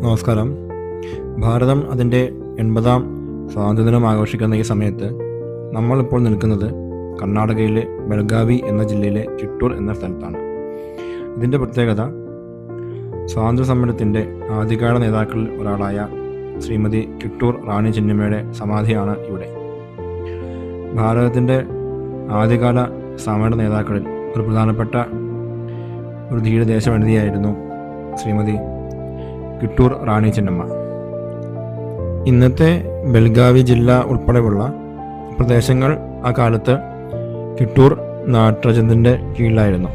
നമസ്കാരം. ഭാരതം അതിൻ്റെ 80ാം സ്വാതന്ത്ര്യദിനം ആഘോഷിക്കുന്ന ഈ സമയത്ത് നമ്മളിപ്പോൾ നിൽക്കുന്നത് കർണാടകയിലെ ബെൽഗാവി എന്ന ജില്ലയിലെ ചിറ്റൂർ എന്ന സ്ഥലത്താണ്. ഇതിൻ്റെ പ്രത്യേകത സ്വാതന്ത്ര്യ സമരത്തിൻ്റെ ആദ്യകാല നേതാക്കളിൽ ഒരാളായ ശ്രീമതി കിട്ടൂർ റാണി ചെന്നമ്മയുടെ സമാധിയാണ് ഇവിടെ. ഭാരതത്തിൻ്റെ ആദ്യകാല സമര നേതാക്കളിൽ ഒരു പ്രധാനപ്പെട്ട ഒരു ധീരദേശവനിതയായിരുന്നു ശ്രീമതി കിട്ടൂർ റാണി ചെന്നമ്മ. ഇന്നത്തെ ബെൽഗാവി ജില്ല ഉൾപ്പെടെയുള്ള പ്രദേശങ്ങൾ ആ കാലത്ത് കിട്ടൂർ നാട്ടരാജ്യത്തിൻ്റെ കീഴിലായിരുന്നു.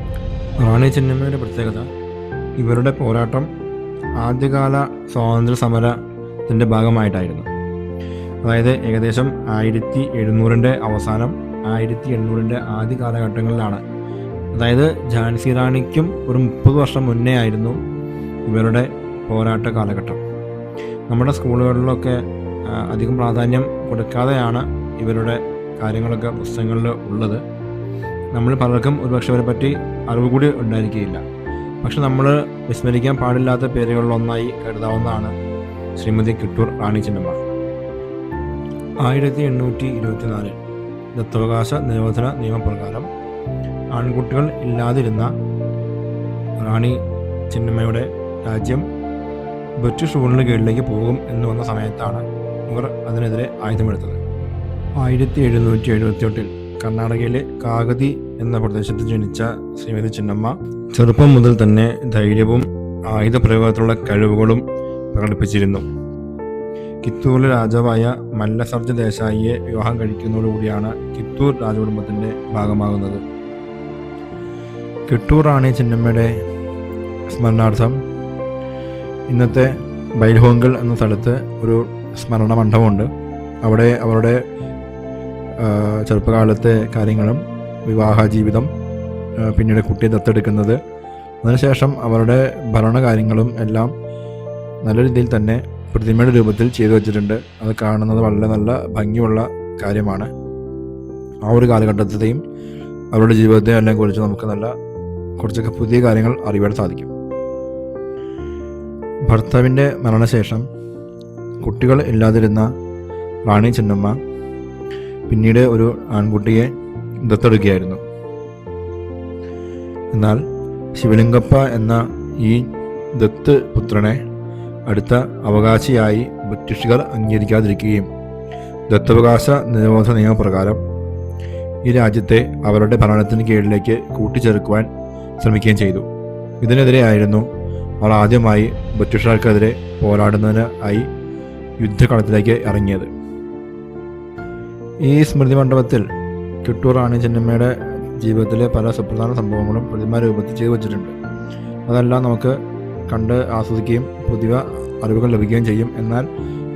റാണി ചെന്നമ്മയുടെ പ്രത്യേകത ഇവരുടെ പോരാട്ടം ആദ്യകാല സ്വാതന്ത്ര്യ സമരത്തിൻ്റെ ഭാഗമായിട്ടായിരുന്നു. അതായത് ഏകദേശം 1700-ൻ്റെ അവസാനം 1800-ൻ്റെ ആദ്യ കാലഘട്ടങ്ങളിലാണ്. അതായത് ഝാൻസി റാണിക്കും ഒരു 30 വർഷം മുന്നേ ആയിരുന്നു ഇവരുടെ പോരാട്ട കാലഘട്ടം. നമ്മുടെ സ്കൂളുകളിലൊക്കെ അധികം പ്രാധാന്യം കൊടുക്കാതെയാണ് ഇവരുടെ കാര്യങ്ങളൊക്കെ പുസ്തകങ്ങളിൽ ഉള്ളത്. നമ്മൾ പലർക്കും ഒരുപക്ഷെ അവരെ പറ്റി അറിവ് കൂടി ഉണ്ടായിരിക്കുകയില്ല. പക്ഷെ നമ്മൾ വിസ്മരിക്കാൻ പാടില്ലാത്ത പേരുകളിലൊന്നായി കരുതാവുന്നതാണ് ശ്രീമതി കിട്ടൂർ റാണി ചെന്നമ്മ. 1824 ദത്തവകാശ നിരോധന നിയമപ്രകാരം ആൺകുട്ടികൾ ഇല്ലാതിരുന്ന റാണി ചെന്നമ്മയുടെ രാജ്യം ബ്രിട്ടീഷ് റൂളിന് കീഴിലേക്ക് പോകും എന്ന് വന്ന സമയത്താണ് ഇവർ അതിനെതിരെ ആയുധമെടുത്തത്. 1778 കർണാടകയിലെ കാഗതി എന്ന പ്രദേശത്ത് ജനിച്ച ശ്രീമതി ചെന്നമ്മ ചെറുപ്പം മുതൽ തന്നെ ധൈര്യവും ആയുധപ്രയോഗത്തിലുള്ള കഴിവുകളും പ്രകടിപ്പിച്ചിരുന്നു. കിത്തൂരിലെ രാജാവായ മല്ലസർജ ദേശായിയെ വിവാഹം കഴിക്കുന്നതോടുകൂടിയാണ് കിത്തൂർ രാജകുടുംബത്തിൻ്റെ ഭാഗമാകുന്നത്. കിട്ടൂർ റാണി ചെന്നമ്മയുടെ സ്മരണാർത്ഥം ഇന്നത്തെ ബൈൽഹോങ്കൽ എന്ന സ്ഥലത്ത് ഒരു സ്മരണ മണ്ഡപമുണ്ട്. അവിടെ അവരുടെ ചെറുപ്പകാലത്തെ കാര്യങ്ങളും വിവാഹ ജീവിതം, പിന്നീട് കുട്ടിയെ ദത്തെടുക്കുന്നത്, അതിനുശേഷം അവരുടെ ഭരണകാര്യങ്ങളും എല്ലാം നല്ല രീതിയിൽ തന്നെ പ്രതിമയുടെ രൂപത്തിൽ ചെയ്തു വച്ചിട്ടുണ്ട്. അത് കാണുന്നത് വളരെ നല്ല ഭംഗിയുള്ള കാര്യമാണ്. ആ ഒരു കാലഘട്ടത്തെയും അവരുടെ ജീവിതത്തെയും എല്ലാം കുറിച്ച് നമുക്ക് കുറച്ചൊക്കെ പുതിയ കാര്യങ്ങൾ അറിയാൻ സാധിക്കും. ഭർത്താവിൻ്റെ മരണശേഷം കുട്ടികൾ ഇല്ലാതിരുന്ന റാണി ചെന്നമ്മ പിന്നീട് ഒരു ആൺകുട്ടിയെ ദത്തെടുക്കുകയായിരുന്നു. എന്നാൽ ശിവലിംഗപ്പ എന്ന ഈ ദത്ത് പുത്രനെ അടുത്ത അവകാശിയായി ബ്രിട്ടീഷുകാർ അംഗീകരിക്കാതിരിക്കുകയും ദത്തവകാശ നിരോധന നിയമപ്രകാരം ഈ രാജ്യത്തെ അവരുടെ ഭരണത്തിന് കീഴിലേക്ക് കൂട്ടിച്ചേർക്കുവാൻ ശ്രമിക്കുകയും ചെയ്തു. ഇതിനെതിരെയായിരുന്നു അവർ ആദ്യമായി ബ്രിട്ടീഷുകാർക്കെതിരെ പോരാടുന്നതിന് ആയി യുദ്ധകളത്തിലേക്ക് ഇറങ്ങിയത്. ഈ സ്മൃതി മണ്ഡപത്തിൽ കിട്ടൂർ റാണി ചെന്നമ്മയുടെ ജീവിതത്തിലെ പല സുപ്രധാന സംഭവങ്ങളും പ്രതിമ രൂപത്തിൽ ചെയ്തു വച്ചിട്ടുണ്ട്. അതെല്ലാം നമുക്ക് കണ്ട് ആസ്വദിക്കുകയും പുതിയ അറിവുകൾ ലഭിക്കുകയും ചെയ്യും. എന്നാൽ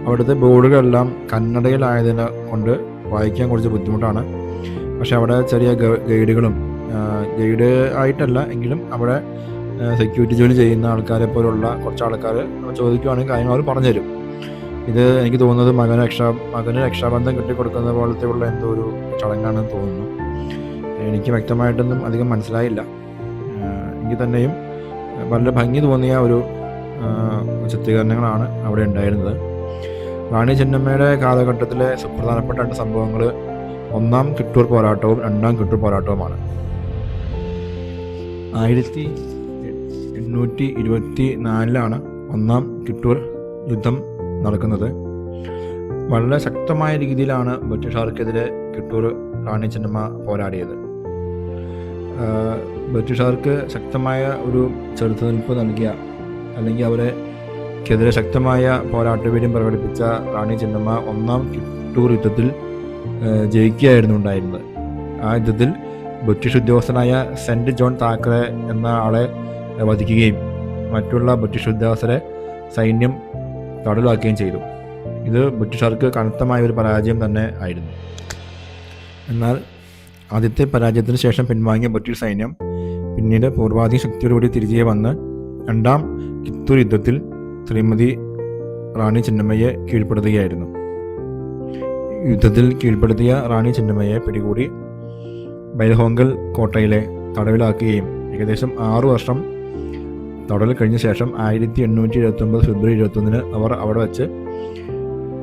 അവിടുത്തെ ബോർഡുകളെല്ലാം കന്നഡയിലായതിനെ കൊണ്ട് വായിക്കാൻ കുറച്ച് ബുദ്ധിമുട്ടാണ്. പക്ഷെ അവിടെ ചെറിയ ഗൈഡ് ആയിട്ടല്ല എങ്കിലും അവിടെ സെക്യൂരിറ്റി ജോലി ചെയ്യുന്ന ആൾക്കാരെ പോലുള്ള കുറച്ച് ആൾക്കാർ ചോദിക്കുകയാണെങ്കിൽ കാര്യങ്ങൾ അവർ പറഞ്ഞുതരും. ഇത് എനിക്ക് തോന്നുന്നത് മകന് രക്ഷാബന്ധം കിട്ടിക്കൊടുക്കുന്ന പോലത്തെ ഉള്ള എന്തോ ഒരു ചടങ്ങാണെന്ന് തോന്നുന്നു. എനിക്ക് വ്യക്തമായിട്ടൊന്നും അധികം മനസ്സിലായില്ല. എനിക്ക് തന്നെയും വളരെ ഭംഗി തോന്നിയ ഒരു ചിത്രീകരണങ്ങളാണ് അവിടെ ഉണ്ടായിരുന്നത്. റാണി ചെന്നമ്മയുടെ കാലഘട്ടത്തിലെ സുപ്രധാനപ്പെട്ട 2 സംഭവങ്ങൾ ഒന്നാം കിട്ടൂർ പോരാട്ടവും രണ്ടാം കിട്ടൂർ പോരാട്ടവുമാണ്. 1824 ഒന്നാം കിട്ടൂർ യുദ്ധം നടക്കുന്നത്. വളരെ ശക്തമായ രീതിയിലാണ് ബ്രിട്ടീഷുകാർക്കെതിരെ കിട്ടൂർ റാണി ചെന്നമ്മ പോരാടിയത്. ബ്രിട്ടീഷുകാർക്ക് ശക്തമായ ഒരു ചെറുത്തുനിൽപ്പ് നൽകിയ അല്ലെങ്കിൽ അവരെക്കെതിരെ ശക്തമായ പോരാട്ടവീര്യം പ്രകടിപ്പിച്ച റാണി ചെന്നമ്മ ഒന്നാം കിട്ടൂർ യുദ്ധത്തിൽ ജയിക്കുകയായിരുന്നു ഉണ്ടായിരുന്നത്. ആ യുദ്ധത്തിൽ ബ്രിട്ടീഷ് ഉദ്യോഗസ്ഥനായ സെൻറ്റ് ജോൺ താക്കറെ എന്ന ആളെ വധിക്കുകയും മറ്റുള്ള ബ്രിട്ടീഷ് ഉദ്യോഗസ്ഥരെ സൈന്യം തടവിലാക്കുകയും ചെയ്തു. ഇത് ബ്രിട്ടീഷുകാർക്ക് കനത്തമായ ഒരു പരാജയം തന്നെ ആയിരുന്നു. എന്നാൽ ആദ്യത്തെ പരാജയത്തിന് ശേഷം പിൻവാങ്ങിയ ബ്രിട്ടീഷ് സൈന്യം പിന്നീട് പൂർവാധിക ശക്തിയോടുകൂടി തിരികെ വന്ന് രണ്ടാം കിത്തൂർ യുദ്ധത്തിൽ ശ്രീമതി റാണി ചെന്നമ്മയെ കീഴ്പ്പെടുത്തുകയായിരുന്നു. യുദ്ധത്തിൽ കീഴ്പ്പെടുത്തിയ റാണി ചെന്നമ്മയെ പിടികൂടി ബൈൽഹോങ്കൽ കോട്ടയിലെ തടവിലാക്കുകയും ഏകദേശം 6 വർഷം തടവിൽ കഴിഞ്ഞ ശേഷം 1829 ഫെബ്രുവരി 21 അവർ അവിടെ വെച്ച്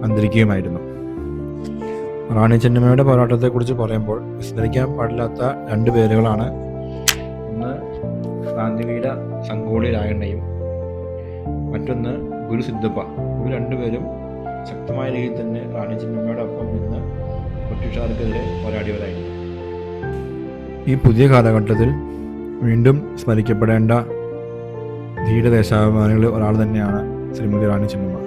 അന്തരിക്കുകയുമായിരുന്നു. റാണി ചെന്നമ്മയുടെ പോരാട്ടത്തെക്കുറിച്ച് പറയുമ്പോൾ വിസ്മരിക്കാൻ പാടില്ലാത്ത 2 പേരുകളാണ്. ഒന്ന് ക്രാന്തിവീര സംഗോളി രായണ്ണയും മറ്റൊന്ന് ഗുരു സിദ്ധപ്പ. ഇവർ 2 പേരും ശക്തമായ രീതിയിൽ തന്നെ റാണി ചെന്നമ്മയുടെ ഒപ്പം നിന്ന് ബ്രിട്ടീഷുകാർക്കെതിരെ പോരാടിയവരായിരുന്നു. ഈ പുതിയ കാലഘട്ടത്തിൽ വീണ്ടും സ്മരിക്കപ്പെടേണ്ട ധീരദേശാഭിമാനികളിൽ ഒരാൾ തന്നെയാണ് ശ്രീമതി റാണി ചെന്നമ്മ.